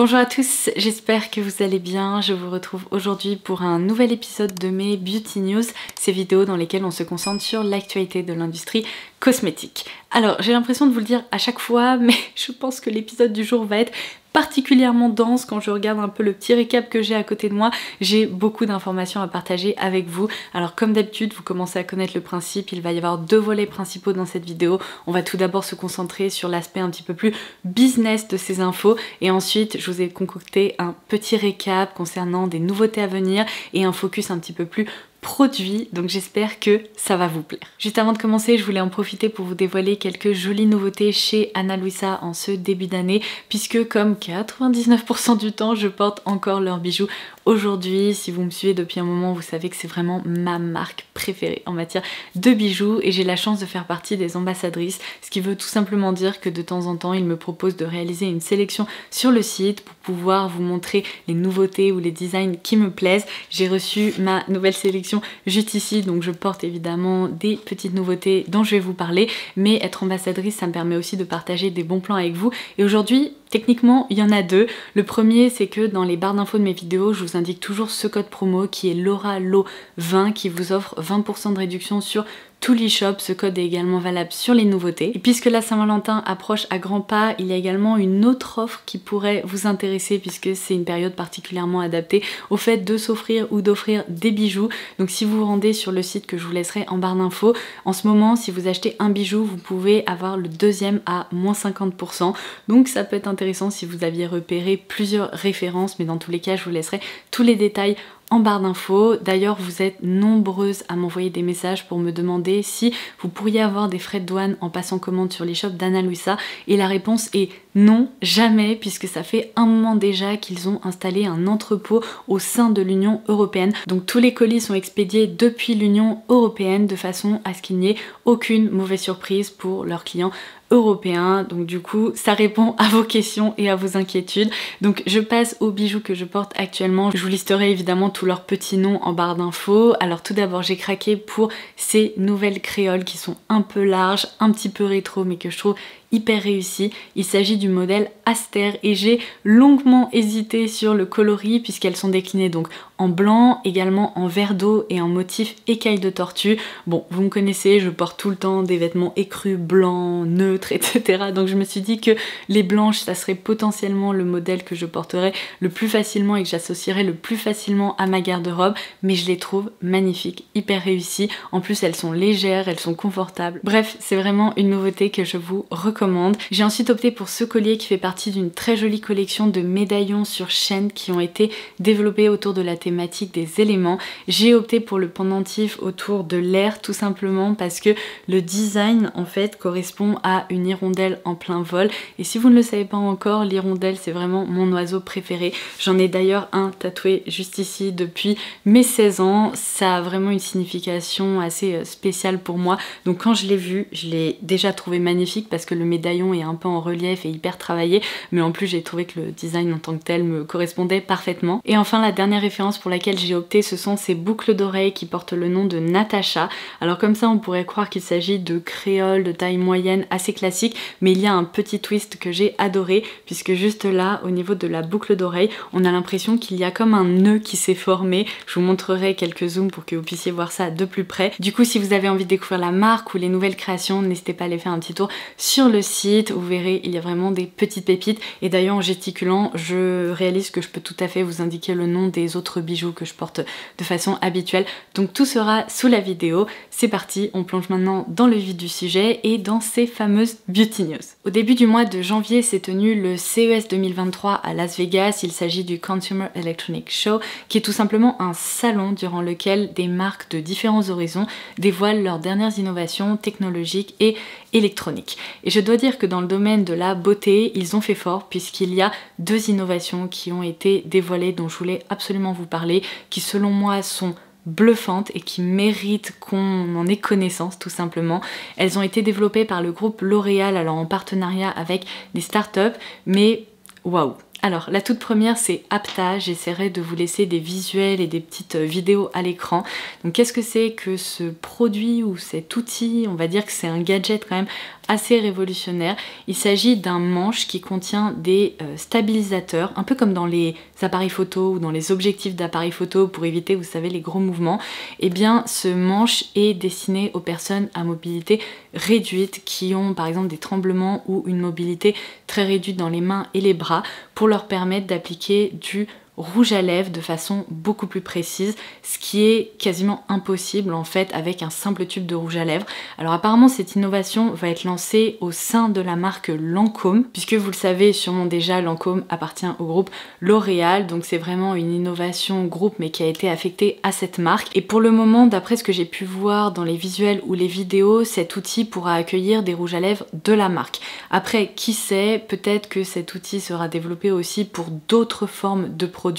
Bonjour à tous, j'espère que vous allez bien. Je vous retrouve aujourd'hui pour un nouvel épisode de mes Beauty News, ces vidéos dans lesquelles on se concentre sur l'actualité de l'industrie cosmétique. Alors j'ai l'impression de vous le dire à chaque fois, mais je pense que l'épisode du jour va être particulièrement dense. Quand je regarde un peu le petit récap que j'ai à côté de moi, j'ai beaucoup d'informations à partager avec vous. Alors comme d'habitude, vous commencez à connaître le principe, il va y avoir deux volets principaux dans cette vidéo. On va tout d'abord se concentrer sur l'aspect un petit peu plus business de ces infos et ensuite je vous ai concocté un petit récap concernant des nouveautés à venir et un focus un petit peu plus produit, donc j'espère que ça va vous plaire. Juste avant de commencer, je voulais en profiter pour vous dévoiler quelques jolies nouveautés chez Ana Luisa en ce début d'année, puisque comme 99% du temps, je porte encore leurs bijoux. Aujourd'hui, si vous me suivez depuis un moment, vous savez que c'est vraiment ma marque préférée en matière de bijoux et j'ai la chance de faire partie des ambassadrices, ce qui veut tout simplement dire que de temps en temps, ils me proposent de réaliser une sélection sur le site pour pouvoir vous montrer les nouveautés ou les designs qui me plaisent. J'ai reçu ma nouvelle sélection juste ici, donc je porte évidemment des petites nouveautés dont je vais vous parler, mais être ambassadrice, ça me permet aussi de partager des bons plans avec vous. Et aujourd'hui, techniquement, il y en a deux. Le premier, c'est que dans les barres d'infos de mes vidéos, je vous indique toujours ce code promo qui est LauraLo20 qui vous offre 20% de réduction sur tout l'e-shop. Ce code est également valable sur les nouveautés. Et puisque la Saint-Valentin approche à grands pas, il y a également une autre offre qui pourrait vous intéresser puisque c'est une période particulièrement adaptée au fait de s'offrir ou d'offrir des bijoux. Donc si vous vous rendez sur le site que je vous laisserai en barre d'infos, en ce moment, si vous achetez un bijou, vous pouvez avoir le deuxième à moins 50%. Donc ça peut être intéressant si vous aviez repéré plusieurs références, mais dans tous les cas, je vous laisserai tous les détails en barre d'infos. D'ailleurs, vous êtes nombreuses à m'envoyer des messages pour me demander si vous pourriez avoir des frais de douane en passant commande sur l'e-shop d'Ana Luisa. Et la réponse est non, jamais, puisque ça fait un moment déjà qu'ils ont installé un entrepôt au sein de l'Union européenne. Donc tous les colis sont expédiés depuis l'Union européenne de façon à ce qu'il n'y ait aucune mauvaise surprise pour leurs clients européen. Donc du coup ça répond à vos questions et à vos inquiétudes. Donc je passe aux bijoux que je porte actuellement. Je vous listerai évidemment tous leurs petits noms en barre d'infos. Alors tout d'abord j'ai craqué pour ces nouvelles créoles qui sont un peu larges, un petit peu rétro mais que je trouve hyper réussi. Il s'agit du modèle Aster et j'ai longuement hésité sur le coloris puisqu'elles sont déclinées donc en blanc, également en vert d'eau et en motif écaille de tortue. Bon, vous me connaissez, je porte tout le temps des vêtements écrus, blancs, neutres, etc. Donc je me suis dit que les blanches, ça serait potentiellement le modèle que je porterais le plus facilement et que j'associerais le plus facilement à ma garde-robe, mais je les trouve magnifiques, hyper réussies. En plus, elles sont légères, elles sont confortables. Bref, c'est vraiment une nouveauté que je vous recommande. J'ai ensuite opté pour ce collier qui fait partie d'une très jolie collection de médaillons sur chaîne qui ont été développés autour de la thématique des éléments. J'ai opté pour le pendentif autour de l'air tout simplement parce que le design en fait correspond à une hirondelle en plein vol et si vous ne le savez pas encore, l'hirondelle c'est vraiment mon oiseau préféré. J'en ai d'ailleurs un tatoué juste ici depuis mes 16 ans. Ça a vraiment une signification assez spéciale pour moi. Donc quand je l'ai vu, je l'ai déjà trouvé magnifique parce que le médaillon est un peu en relief et hyper travaillé, mais en plus j'ai trouvé que le design en tant que tel me correspondait parfaitement. Et enfin la dernière référence pour laquelle j'ai opté, ce sont ces boucles d'oreilles qui portent le nom de Natasha. Alors comme ça on pourrait croire qu'il s'agit de créoles de taille moyenne assez classique, mais il y a un petit twist que j'ai adoré puisque juste là au niveau de la boucle d'oreille on a l'impression qu'il y a comme un nœud qui s'est formé. Je vous montrerai quelques zooms pour que vous puissiez voir ça de plus près. Du coup si vous avez envie de découvrir la marque ou les nouvelles créations, n'hésitez pas à aller faire un petit tour sur le site, vous verrez il y a vraiment des petites pépites et d'ailleurs en gesticulant je réalise que je peux tout à fait vous indiquer le nom des autres bijoux que je porte de façon habituelle, donc tout sera sous la vidéo. C'est parti, on plonge maintenant dans le vif du sujet et dans ces fameuses Beauty News. Au début du mois de janvier s'est tenu le CES 2023 à Las Vegas. Il s'agit du Consumer Electronics Show qui est tout simplement un salon durant lequel des marques de différents horizons dévoilent leurs dernières innovations technologiques et électroniques. Et je dois dire que dans le domaine de la beauté, ils ont fait fort puisqu'il y a deux innovations qui ont été dévoilées dont je voulais absolument vous parler, qui selon moi sont bluffantes et qui méritent qu'on en ait connaissance tout simplement. Elles ont été développées par le groupe L'Oréal, alors en partenariat avec des startups, mais waouh! Alors la toute première c'est Apta, j'essaierai de vous laisser des visuels et des petites vidéos à l'écran. Donc qu'est-ce que c'est que ce produit ou cet outil? On va dire que c'est un gadget quand même assez révolutionnaire. Il s'agit d'un manche qui contient des stabilisateurs, un peu comme dans les appareils photo ou dans les objectifs d'appareils photo pour éviter, vous savez, les gros mouvements. Et bien ce manche est destiné aux personnes à mobilité réduite qui ont par exemple des tremblements ou une mobilité très réduite dans les mains et les bras pour leur permettre d'appliquer du rouge à lèvres de façon beaucoup plus précise, ce qui est quasiment impossible en fait avec un simple tube de rouge à lèvres. Alors apparemment cette innovation va être lancée au sein de la marque Lancôme, puisque vous le savez sûrement déjà, Lancôme appartient au groupe L'Oréal, donc c'est vraiment une innovation groupe mais qui a été affectée à cette marque. Et pour le moment, d'après ce que j'ai pu voir dans les visuels ou les vidéos, cet outil pourra accueillir des rouges à lèvres de la marque. Après, qui sait, peut-être que cet outil sera développé aussi pour d'autres formes de produits.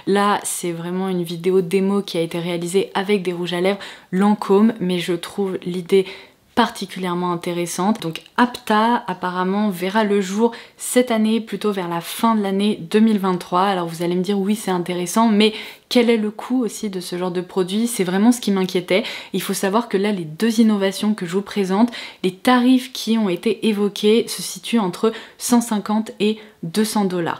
Là, c'est vraiment une vidéo démo qui a été réalisée avec des rouges à lèvres Lancôme, mais je trouve l'idée particulièrement intéressante. Donc Apta apparemment verra le jour cette année, plutôt vers la fin de l'année 2023. Alors vous allez me dire oui c'est intéressant, mais quel est le coût aussi de ce genre de produit? C'est vraiment ce qui m'inquiétait. Il faut savoir que là les deux innovations que je vous présente, les tarifs qui ont été évoqués se situent entre 150 et 200 $.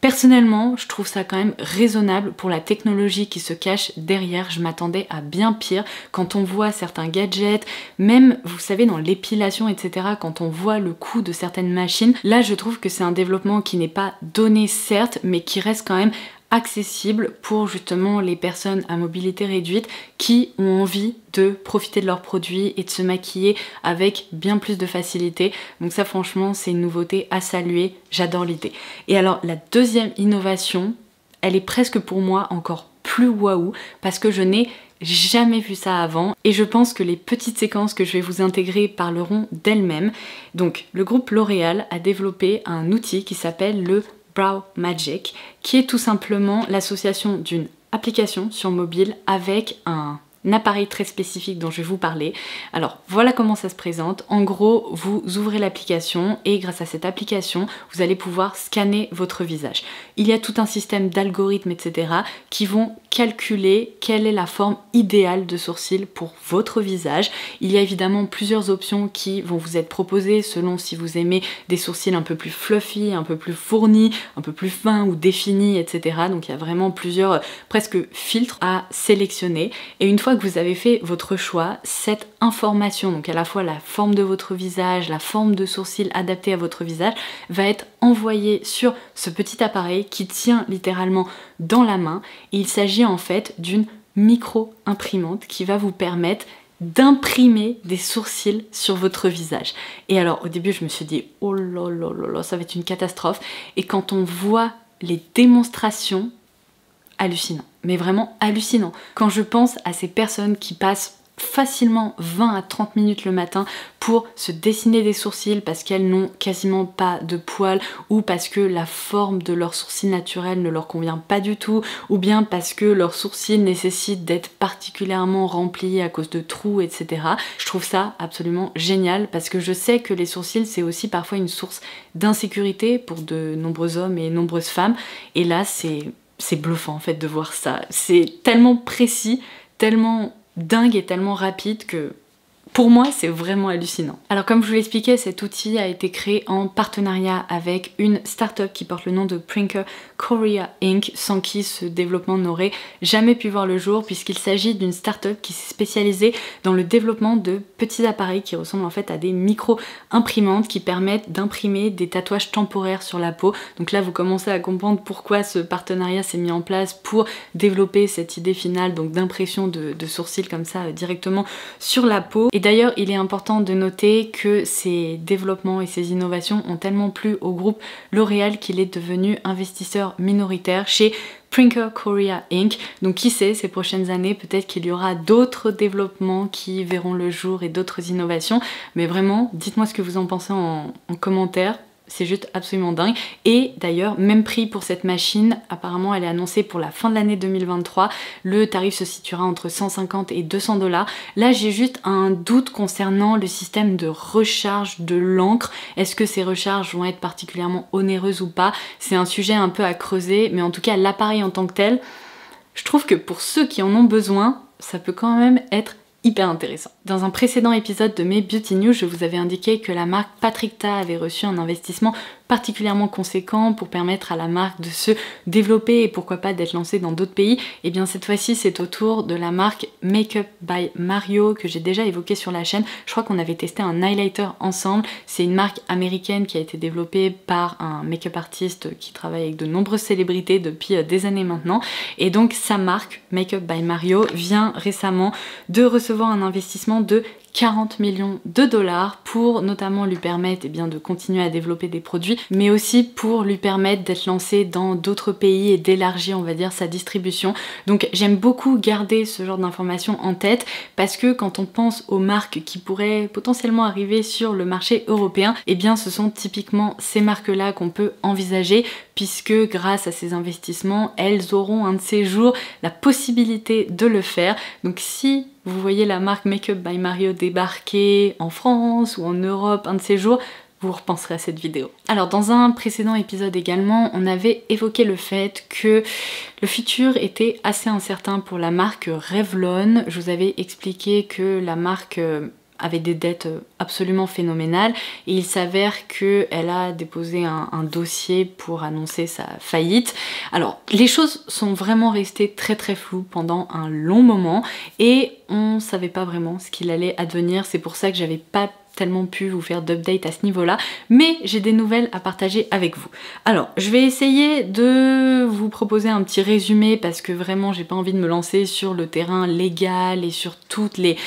Personnellement, je trouve ça quand même raisonnable pour la technologie qui se cache derrière. Je m'attendais à bien pire. Quand on voit certains gadgets, même, vous savez, dans l'épilation, etc., quand on voit le coût de certaines machines, là, je trouve que c'est un développement qui n'est pas donné, certes, mais qui reste quand même accessible pour justement les personnes à mobilité réduite qui ont envie de profiter de leurs produits et de se maquiller avec bien plus de facilité. Donc ça franchement c'est une nouveauté à saluer, j'adore l'idée. Et alors la deuxième innovation, elle est presque pour moi encore plus waouh parce que je n'ai jamais vu ça avant et je pense que les petites séquences que je vais vous intégrer parleront d'elles-mêmes. Donc le groupe L'Oréal a développé un outil qui s'appelle le Brow Magic, qui est tout simplement l'association d'une application sur mobile avec un appareil très spécifique dont je vais vous parler. Alors voilà comment ça se présente. En gros, vous ouvrez l'application et grâce à cette application, vous allez pouvoir scanner votre visage. Il y a tout un système d'algorithmes, etc. qui vont calculer quelle est la forme idéale de sourcil pour votre visage. Il y a évidemment plusieurs options qui vont vous être proposées selon si vous aimez des sourcils un peu plus fluffy, un peu plus fournis, un peu plus fins ou définis, etc. Donc il y a vraiment plusieurs presque filtres à sélectionner. Et une fois que vous avez fait votre choix, cette information, donc à la fois la forme de votre visage, la forme de sourcil adaptée à votre visage, va être envoyée sur ce petit appareil qui tient littéralement dans la main. Et il s'agit en fait d'une micro-imprimante qui va vous permettre d'imprimer des sourcils sur votre visage. Et alors au début je me suis dit oh là là là là, ça va être une catastrophe. Et quand on voit les démonstrations, hallucinant, mais vraiment hallucinant. Quand je pense à ces personnes qui passent facilement 20 à 30 minutes le matin pour se dessiner des sourcils parce qu'elles n'ont quasiment pas de poils ou parce que la forme de leurs sourcils naturels ne leur convient pas du tout ou bien parce que leurs sourcils nécessitent d'être particulièrement remplis à cause de trous, etc. Je trouve ça absolument génial parce que je sais que les sourcils c'est aussi parfois une source d'insécurité pour de nombreux hommes et nombreuses femmes et là c'est bluffant en fait de voir ça. C'est tellement précis, tellement dingue et tellement rapide que pour moi c'est vraiment hallucinant. Alors comme je vous l'expliquais, cet outil a été créé en partenariat avec une start-up qui porte le nom de Prinker Korea Inc, sans qui ce développement n'aurait jamais pu voir le jour puisqu'il s'agit d'une start-up qui s'est spécialisée dans le développement de petits appareils qui ressemblent en fait à des micro-imprimantes qui permettent d'imprimer des tatouages temporaires sur la peau. Donc là vous commencez à comprendre pourquoi ce partenariat s'est mis en place pour développer cette idée finale donc d'impression de sourcils comme ça directement sur la peau. Et d'ailleurs il est important de noter que ces développements et ces innovations ont tellement plu au groupe L'Oréal qu'il est devenu investisseur minoritaire chez Prinker Korea Inc. Donc qui sait, ces prochaines années, peut-être qu'il y aura d'autres développements qui verront le jour et d'autres innovations. Mais vraiment, dites-moi ce que vous en pensez en commentaire. C'est juste absolument dingue. Et d'ailleurs, même prix pour cette machine, apparemment elle est annoncée pour la fin de l'année 2023. Le tarif se situera entre 150 et 200 $. Là j'ai juste un doute concernant le système de recharge de l'encre. Est-ce que ces recharges vont être particulièrement onéreuses ou pas? C'est un sujet un peu à creuser, mais en tout cas l'appareil en tant que tel, je trouve que pour ceux qui en ont besoin, ça peut quand même être hyper intéressant. Dans un précédent épisode de mes Beauty News, je vous avais indiqué que la marque Patrickta avait reçu un investissement particulièrement conséquent pour permettre à la marque de se développer et pourquoi pas d'être lancée dans d'autres pays. Et bien cette fois-ci c'est au tour de la marque Makeup by Mario que j'ai déjà évoqué sur la chaîne. Je crois qu'on avait testé un highlighter ensemble. C'est une marque américaine qui a été développée par un make-up artiste qui travaille avec de nombreuses célébrités depuis des années maintenant. Et donc sa marque Makeup by Mario vient récemment de recevoir un investissement de 40 millions de dollars pour notamment lui permettre de continuer à développer des produits, mais aussi pour lui permettre d'être lancé dans d'autres pays et d'élargir, on va dire, sa distribution. Donc j'aime beaucoup garder ce genre d'informations en tête parce que quand on pense aux marques qui pourraient potentiellement arriver sur le marché européen, eh bien ce sont typiquement ces marques-là qu'on peut envisager puisque grâce à ces investissements, elles auront un de ces jours la possibilité de le faire. Donc si vous voyez la marque Makeup by Mario débarquer en France ou en Europe un de ces jours, vous repenserez à cette vidéo. Alors dans un précédent épisode également, on avait évoqué le fait que le futur était assez incertain pour la marque Revlon. Je vous avais expliqué que la marque avait des dettes absolument phénoménales et il s'avère qu'elle a déposé un dossier pour annoncer sa faillite. Alors les choses sont vraiment restées très floues pendant un long moment et on savait pas vraiment ce qu'il allait advenir. C'est pour ça que j'avais pas tellement pu vous faire d'update à ce niveau-là, mais j'ai des nouvelles à partager avec vous. Alors, je vais essayer de vous proposer un petit résumé parce que vraiment, j'ai pas envie de me lancer sur le terrain légal et sur toutes les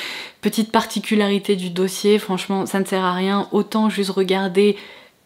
petites particularités du dossier. Franchement, ça ne sert à rien. Autant juste regarder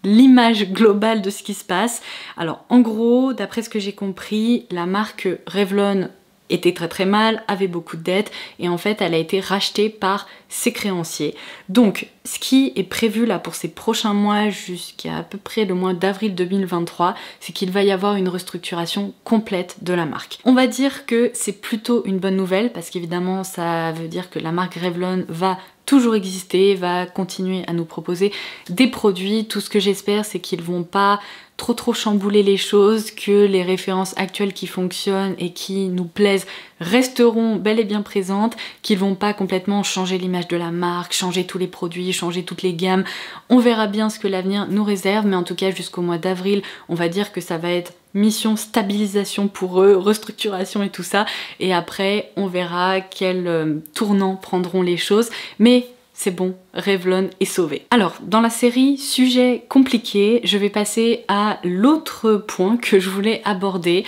l'image globale de ce qui se passe. Alors, en gros, d'après ce que j'ai compris, la marque Revlon était très mal, avait beaucoup de dettes et en fait elle a été rachetée par ses créanciers. Donc ce qui est prévu là pour ces prochains mois jusqu'à à peu près le mois d'avril 2023, c'est qu'il va y avoir une restructuration complète de la marque. On va dire que c'est plutôt une bonne nouvelle parce qu'évidemment ça veut dire que la marque Revlon va toujours exister, va continuer à nous proposer des produits. Tout ce que j'espère c'est qu'ils vont pas trop chambouler les choses, que les références actuelles qui fonctionnent et qui nous plaisent resteront bel et bien présentes, qu'ils vont pas complètement changer l'image de la marque, changer tous les produits, changer toutes les gammes. On verra bien ce que l'avenir nous réserve, mais en tout cas jusqu'au mois d'avril, on va dire que ça va être mission stabilisation pour eux, restructuration et tout ça, et après on verra quel tournant prendront les choses, mais c'est bon, Revlon est sauvé. Alors, dans la série Sujet compliqué, je vais passer à l'autre point que je voulais aborder.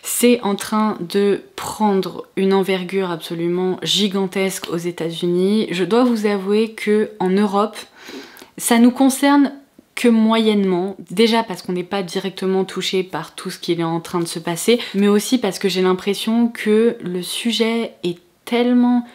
C'est en train de prendre une envergure absolument gigantesque aux États-Unis. Je dois vous avouer que en Europe, ça nous concerne que moyennement, déjà parce qu'on n'est pas directement touché par tout ce qui est en train de se passer, mais aussi parce que j'ai l'impression que le sujet est tellement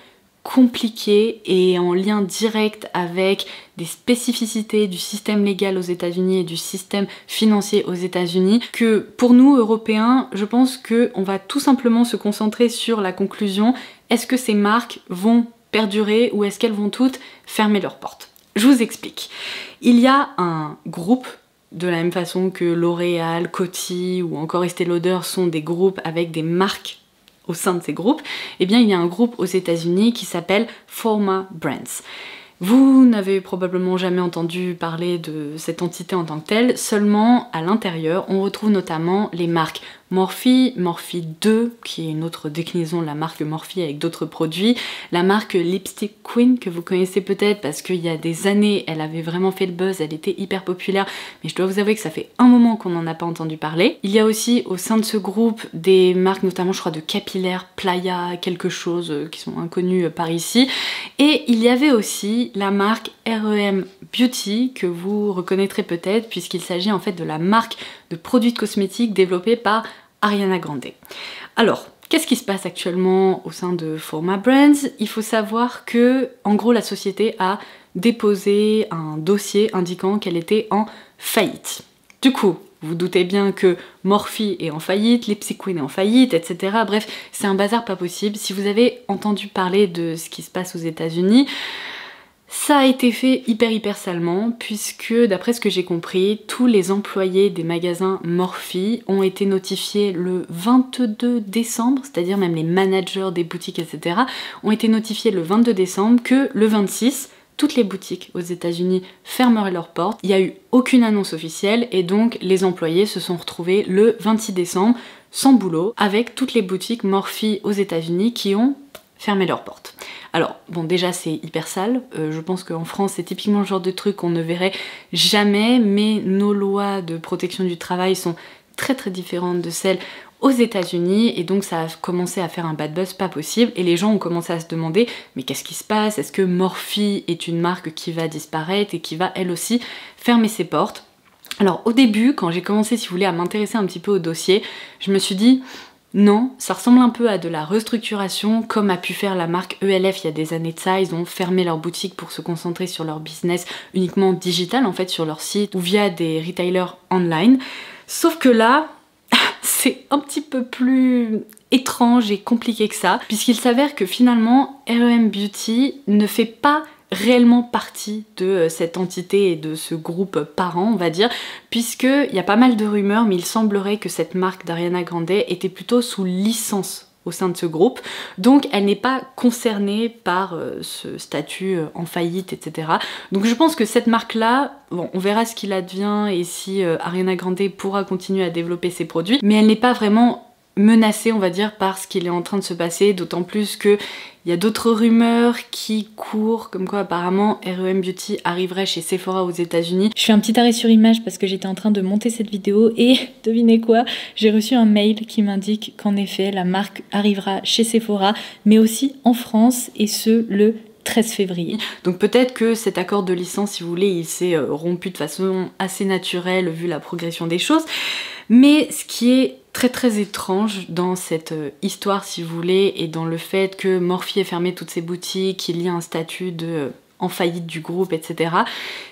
compliqué et en lien direct avec des spécificités du système légal aux États-Unis et du système financier aux États-Unis que pour nous Européens, je pense qu'on va tout simplement se concentrer sur la conclusion: est-ce que ces marques vont perdurer ou est-ce qu'elles vont toutes fermer leurs portes? Je vous explique. Il y a un groupe, de la même façon que L'Oréal, Coty ou encore Estée Lauder sont des groupes avec des marques au sein de ces groupes, eh bien il y a un groupe aux États-Unis qui s'appelle Forma Brands. Vous n'avez probablement jamais entendu parler de cette entité en tant que telle, seulement à l'intérieur on retrouve notamment les marques Morphe, Morphe 2 qui est une autre déclinaison de la marque Morphe avec d'autres produits, la marque Lipstick Queen que vous connaissez peut-être parce qu'il y a des années elle avait vraiment fait le buzz, elle était hyper populaire, mais je dois vous avouer que ça fait un moment qu'on n'en a pas entendu parler. Il y a aussi au sein de ce groupe des marques notamment je crois de capillaire, Playa, quelque chose qui sont inconnues par ici, et il y avait aussi la marque R.E.M. Beauty que vous reconnaîtrez peut-être puisqu'il s'agit en fait de la marque de produits de cosmétiques développée par Ariana Grande. Alors, qu'est-ce qui se passe actuellement au sein de Forma Brands? Il faut savoir que, en gros, la société a déposé un dossier indiquant qu'elle était en faillite. Du coup, vous doutez bien que Morphe est en faillite, Lipstick Queen est en faillite, etc. Bref, c'est un bazar pas possible. Si vous avez entendu parler de ce qui se passe aux États-Unis, Ça a été fait hyper salement puisque d'après ce que j'ai compris, tous les employés des magasins Morphe ont été notifiés le 22 décembre, c'est-à-dire même les managers des boutiques, etc. ont été notifiés le 22 décembre que le 26, toutes les boutiques aux États-Unis fermeraient leurs portes. Il n'y a eu aucune annonce officielle et donc les employés se sont retrouvés le 26 décembre sans boulot avec toutes les boutiques Morphe aux États-Unis qui ont fermé leurs portes. Alors bon, déjà c'est hyper sale, je pense qu'en France c'est typiquement le genre de truc qu'on ne verrait jamais, mais nos lois de protection du travail sont très différentes de celles aux États-Unis et donc ça a commencé à faire un bad buzz pas possible et les gens ont commencé à se demander mais qu'est-ce qui se passe? Est-ce que Morphe est une marque qui va disparaître et qui va elle aussi fermer ses portes? Alors au début, quand j'ai commencé, si vous voulez, à m'intéresser un petit peu au dossier, je me suis dit non, ça ressemble un peu à de la restructuration comme a pu faire la marque ELF il y a des années de ça. Ils ont fermé leur boutique pour se concentrer sur leur business uniquement digital en fait sur leur site ou via des retailers online. Sauf que là, c'est un petit peu plus étrange et compliqué que ça puisqu'il s'avère que finalement R.E.M. Beauty ne fait pas réellement partie de cette entité et de ce groupe parent, on va dire, puisqu'il y a pas mal de rumeurs, mais il semblerait que cette marque d'Ariana Grande était plutôt sous licence au sein de ce groupe, donc elle n'est pas concernée par ce statut en faillite, etc. Donc je pense que cette marque-là, bon, on verra ce qu'il advient et si Ariana Grande pourra continuer à développer ses produits, mais elle n'est pas vraiment menacée, on va dire, par ce qu'il est en train de se passer, d'autant plus que il y a d'autres rumeurs qui courent, comme quoi apparemment R.E.M. Beauty arriverait chez Sephora aux États-Unis. Je fais un petit arrêt sur image parce que j'étais en train de monter cette vidéo et devinez quoi, j'ai reçu un mail qui m'indique qu'en effet la marque arrivera chez Sephora, mais aussi en France et ce le 13 février. Donc peut-être que cet accord de licence, si vous voulez, il s'est rompu de façon assez naturelle vu la progression des choses. Mais ce qui est très étrange dans cette histoire, si vous voulez, et dans le fait que Morphe ait fermé toutes ses boutiques, qu'il y a un statut de en faillite du groupe, etc.,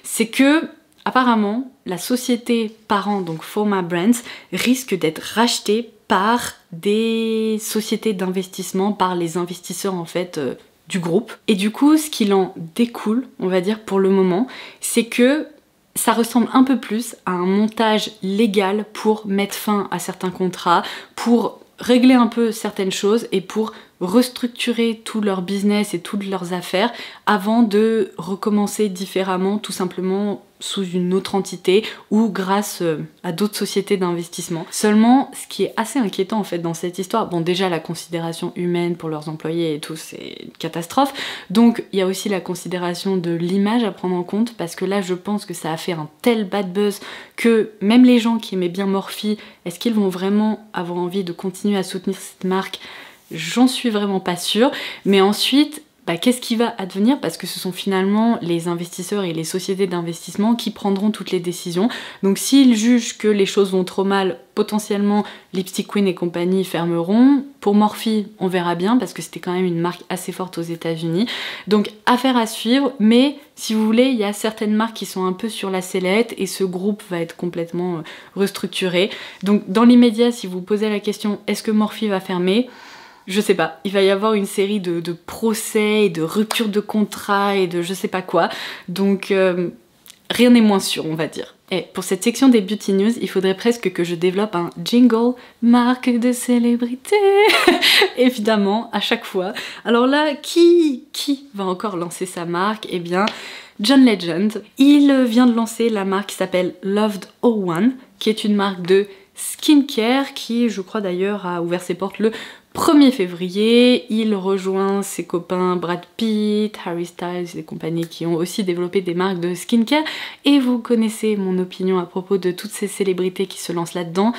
c'est que apparemment la société parent, donc Forma Brands, risque d'être rachetée par des sociétés d'investissement, par les investisseurs en fait du groupe. Et du coup, ce qu'il en découle, on va dire pour le moment, c'est que ça ressemble un peu plus à un montage légal pour mettre fin à certains contrats, pour régler un peu certaines choses et pour restructurer tout leur business et toutes leurs affaires avant de recommencer différemment, tout simplement sous une autre entité ou grâce à d'autres sociétés d'investissement. Seulement, ce qui est assez inquiétant en fait dans cette histoire, bon déjà la considération humaine pour leurs employés et tout, c'est une catastrophe, donc il y a aussi la considération de l'image à prendre en compte parce que là je pense que ça a fait un tel bad buzz que même les gens qui aimaient bien Morphe, est-ce qu'ils vont vraiment avoir envie de continuer à soutenir cette marque? J'en suis vraiment pas sûre, mais ensuite qu'est-ce qui va advenir, parce que ce sont finalement les investisseurs et les sociétés d'investissement qui prendront toutes les décisions. Donc s'ils jugent que les choses vont trop mal, potentiellement Lipstick Queen et compagnie fermeront. Pour Morphe, on verra bien parce que c'était quand même une marque assez forte aux États-Unis. Donc affaire à suivre, mais si vous voulez, il y a certaines marques qui sont un peu sur la sellette et ce groupe va être complètement restructuré. Donc dans l'immédiat, si vous posez la question est-ce que Morphe va fermer, je sais pas, il va y avoir une série de procès et de ruptures de contrat et de je sais pas quoi, donc rien n'est moins sûr, on va dire. Et pour cette section des Beauty News, il faudrait presque que je développe un jingle marque de célébrité, évidemment, à chaque fois. Alors là, qui va encore lancer sa marque? Eh bien, John Legend. Il vient de lancer la marque qui s'appelle Loved O1, qui est une marque de skincare qui, je crois d'ailleurs, a ouvert ses portes le 1er février, il rejoint ses copains Brad Pitt, Harry Styles et compagnies qui ont aussi développé des marques de skincare et vous connaissez mon opinion à propos de toutes ces célébrités qui se lancent là-dedans.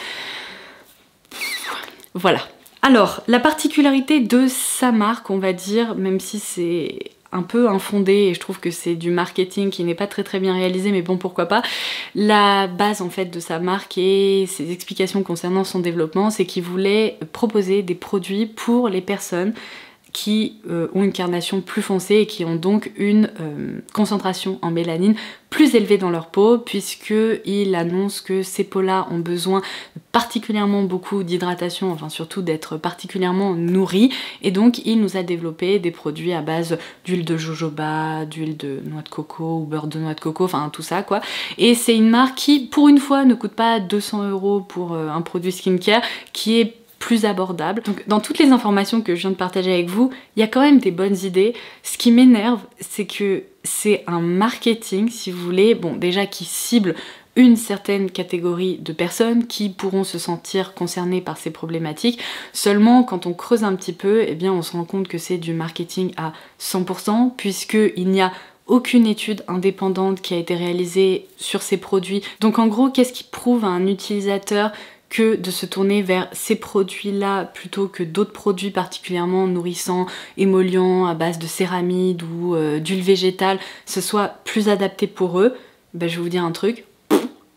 Voilà. Alors, la particularité de sa marque, on va dire, même si c'est un peu infondé et je trouve que c'est du marketing qui n'est pas très bien réalisé, mais bon, pourquoi pas. La base en fait de sa marque et ses explications concernant son développement, c'est qu'il voulait proposer des produits pour les personnes qui ont une carnation plus foncée et qui ont donc une concentration en mélanine plus élevée dans leur peau, puisqu'il annonce que ces peaux-là ont besoin particulièrement beaucoup d'hydratation, enfin surtout d'être particulièrement nourries, et donc il nous a développé des produits à base d'huile de jojoba, d'huile de noix de coco ou beurre de noix de coco, enfin tout ça quoi. Et c'est une marque qui pour une fois ne coûte pas 200 € pour un produit skincare, qui est plus abordable. Donc dans toutes les informations que je viens de partager avec vous, il y a quand même des bonnes idées. Ce qui m'énerve, c'est que c'est un marketing, si vous voulez, bon déjà qui cible une certaine catégorie de personnes qui pourront se sentir concernées par ces problématiques. Seulement, quand on creuse un petit peu, eh bien on se rend compte que c'est du marketing à 100%, puisqu'il n'y a aucune étude indépendante qui a été réalisée sur ces produits. Donc en gros, qu'est-ce qui prouve à un utilisateur que de se tourner vers ces produits-là plutôt que d'autres produits particulièrement nourrissants, émollients, à base de céramide ou d'huile végétale, ce soit plus adapté pour eux? Ben, je vais vous dire un truc,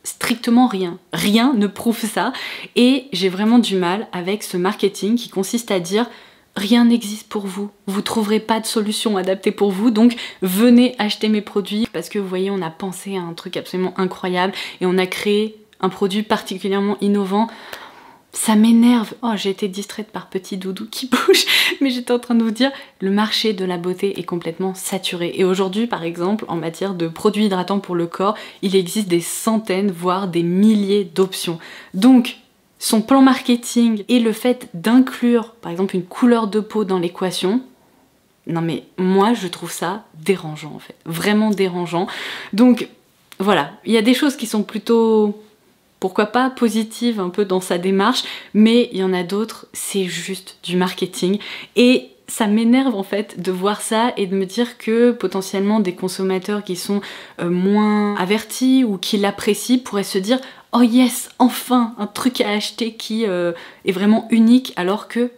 strictement rien. Rien ne prouve ça, et j'ai vraiment du mal avec ce marketing qui consiste à dire rien n'existe pour vous, vous trouverez pas de solution adaptée pour vous, donc venez acheter mes produits, parce que vous voyez, on a pensé à un truc absolument incroyable et on a créé un produit particulièrement innovant. Ça m'énerve. Oh, j'ai été distraite par petit doudou qui bouge, mais j'étais en train de vous dire, le marché de la beauté est complètement saturé. Et aujourd'hui, par exemple, en matière de produits hydratants pour le corps, il existe des centaines, voire des milliers d'options. Donc, son plan marketing et le fait d'inclure, par exemple, une couleur de peau dans l'équation, non mais moi, je trouve ça dérangeant en fait. Vraiment dérangeant. Donc, voilà. Il y a des choses qui sont plutôt, pourquoi pas, positives un peu dans sa démarche, mais il y en a d'autres, c'est juste du marketing. Et ça m'énerve en fait de voir ça et de me dire que potentiellement des consommateurs qui sont moins avertis ou qui l'apprécient pourraient se dire « Oh yes, enfin un truc à acheter qui est vraiment unique », alors que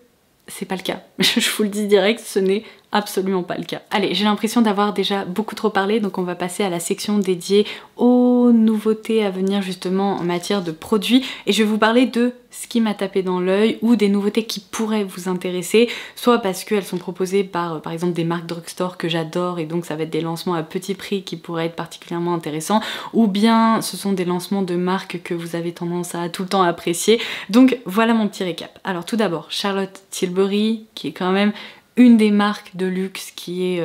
c'est pas le cas. Je vous le dis direct, ce n'est absolument pas le cas. Allez, j'ai l'impression d'avoir déjà beaucoup trop parlé, donc on va passer à la section dédiée aux nouveautés à venir justement en matière de produits, et je vais vous parler de ce qui m'a tapé dans l'œil ou des nouveautés qui pourraient vous intéresser, soit parce qu'elles sont proposées par exemple des marques drugstore que j'adore et donc ça va être des lancements à petit prix qui pourraient être particulièrement intéressants, ou bien ce sont des lancements de marques que vous avez tendance à tout le temps apprécier. Donc voilà mon petit récap. Alors tout d'abord, Charlotte Tilbury, qui est quand même une des marques de luxe qui est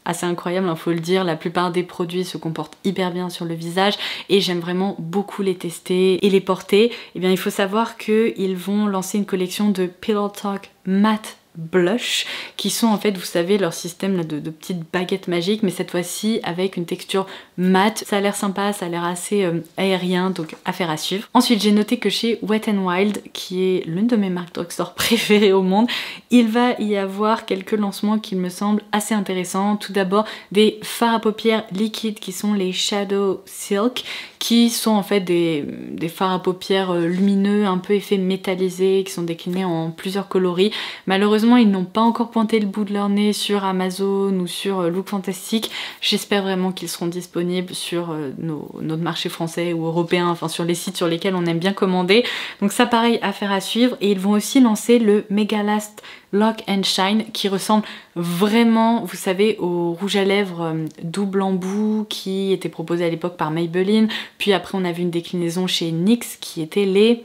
assez incroyable, il faut le dire. La plupart des produits se comportent hyper bien sur le visage et j'aime vraiment beaucoup les tester et les porter. Et bien il faut savoir qu'ils vont lancer une collection de Pillow Talk Matte Blush qui sont en fait, vous savez, leur système là, de petites baguettes magiques, mais cette fois-ci avec une texture mate. Ça a l'air sympa, ça a l'air assez aérien, donc affaire à suivre. Ensuite j'ai noté que chez Wet n Wild, qui est l'une de mes marques drugstore préférées au monde, il va y avoir quelques lancements qui me semblent assez intéressants. Tout d'abord des fards à paupières liquides qui sont les Shadow Silk, qui sont en fait des fards à paupières lumineux, un peu effet métallisé, qui sont déclinés en plusieurs coloris. Malheureusement, ils n'ont pas encore pointé le bout de leur nez sur Amazon ou sur Look Fantastic. J'espère vraiment qu'ils seront disponibles sur notre marché français ou européen, enfin sur les sites sur lesquels on aime bien commander. Donc ça, pareil, affaire à suivre. Et ils vont aussi lancer le Mega Last Lock and Shine qui ressemble vraiment, vous savez, au rouge à lèvres double embout qui était proposé à l'époque par Maybelline. Puis après on a vu une déclinaison chez NYX qui était les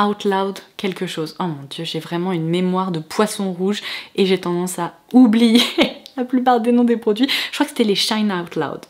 Out Loud quelque chose. Oh mon dieu, j'ai vraiment une mémoire de poisson rouge et j'ai tendance à oublier la plupart des noms des produits. Je crois que c'était les Shine Out Loud.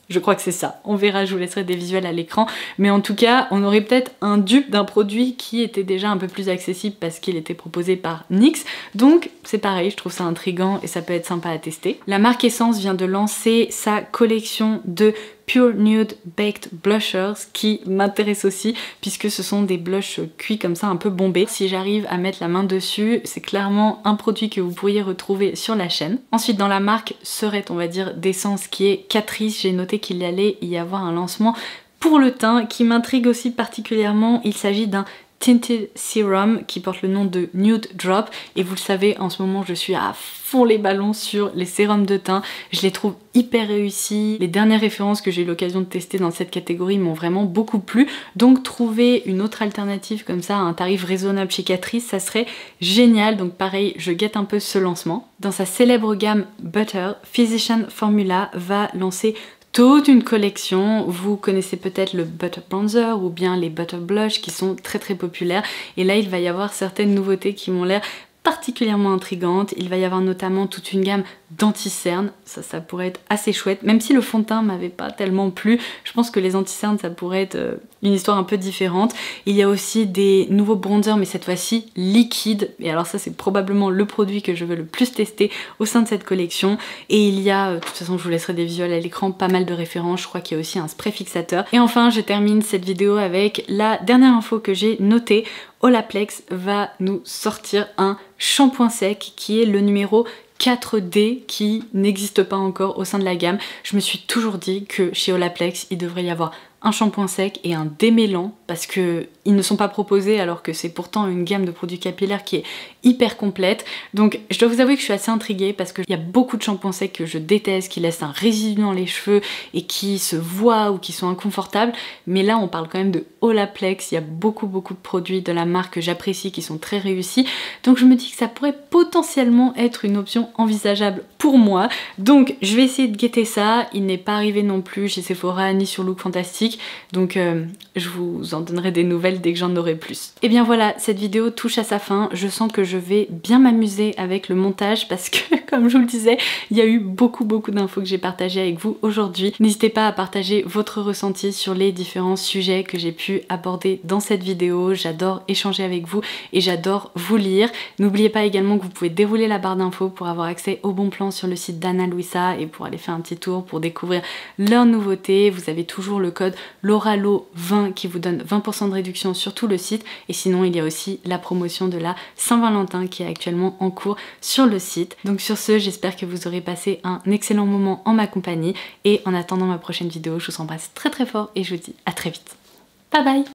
Je crois que c'est ça. On verra, je vous laisserai des visuels à l'écran. Mais en tout cas, on aurait peut-être un dupe d'un produit qui était déjà un peu plus accessible parce qu'il était proposé par NYX. Donc c'est pareil, je trouve ça intriguant et ça peut être sympa à tester. La marque Essence vient de lancer sa collection de Pure Nude Baked Blushers qui m'intéresse aussi puisque ce sont des blushs cuits comme ça un peu bombés. Si j'arrive à mettre la main dessus, c'est clairement un produit que vous pourriez retrouver sur la chaîne. Ensuite dans la marque Serette, on va dire, d'essence qui est Catrice, j'ai noté qu'il allait y avoir un lancement pour le teint qui m'intrigue aussi particulièrement. Il s'agit d'un Tinted Serum qui porte le nom de Nude Drop, et vous le savez, en ce moment je suis à fond les ballons sur les sérums de teint. Je les trouve hyper réussis. Les dernières références que j'ai eu l'occasion de tester dans cette catégorie m'ont vraiment beaucoup plu, donc trouver une autre alternative comme ça à un tarif raisonnable chez Catrice, ça serait génial. Donc pareil, je guette un peu ce lancement. Dans sa célèbre gamme Butter, Physician Formula va lancer toute une collection. Vous connaissez peut-être le Butter Bronzer ou bien les Butter Blush qui sont très populaires, et là il va y avoir certaines nouveautés qui m'ont l'air particulièrement intrigantes. Il va y avoir notamment toute une gamme d'anti-cernes, ça pourrait être assez chouette, même si le fond de teint m'avait pas tellement plu. Je pense que les anti-cernes ça pourrait être une histoire un peu différente. Il y a aussi des nouveaux bronzers, mais cette fois-ci liquides, et alors ça c'est probablement le produit que je veux le plus tester au sein de cette collection. Et il y a, de toute façon je vous laisserai des visuels à l'écran, pas mal de références. Je crois qu'il y a aussi un spray fixateur. Et enfin je termine cette vidéo avec la dernière info que j'ai notée. Olaplex va nous sortir un shampoing sec qui est le numéro 4D qui n'existe pas encore au sein de la gamme. Je me suis toujours dit que chez Olaplex il devrait y avoir un shampoing sec et un démêlant, parce que ils ne sont pas proposés alors que c'est pourtant une gamme de produits capillaires qui est hyper complète. Donc je dois vous avouer que je suis assez intriguée parce qu'il y a beaucoup de shampoings secs que je déteste, qui laissent un résidu dans les cheveux et qui se voient ou qui sont inconfortables, mais là on parle quand même de Olaplex. Il y a beaucoup de produits de la marque que j'apprécie qui sont très réussis, donc je me dis que ça pourrait potentiellement être une option envisageable pour moi. Donc je vais essayer de guetter ça. Il n'est pas arrivé non plus chez Sephora ni sur Look Fantastic, donc je vous en donnerai des nouvelles dès que j'en aurai plus. Et bien voilà, cette vidéo touche à sa fin. Je sens que je vais bien m'amuser avec le montage parce que comme je vous le disais, il y a eu beaucoup d'infos que j'ai partagées avec vous aujourd'hui. N'hésitez pas à partager votre ressenti sur les différents sujets que j'ai pu aborder dans cette vidéo. J'adore échanger avec vous et j'adore vous lire. N'oubliez pas également que vous pouvez dérouler la barre d'infos pour avoir accès aux bons plans sur le site d'Ana Luisa et pour aller faire un petit tour pour découvrir leurs nouveautés. Vous avez toujours le code LAURALO20 qui vous donne 20% de réduction sur tout le site, et sinon il y a aussi la promotion de la Saint-Valentin qui est actuellement en cours sur le site. Donc sur ce, j'espère que vous aurez passé un excellent moment en ma compagnie, et en attendant ma prochaine vidéo, je vous embrasse très fort et je vous dis à très vite. Bye bye!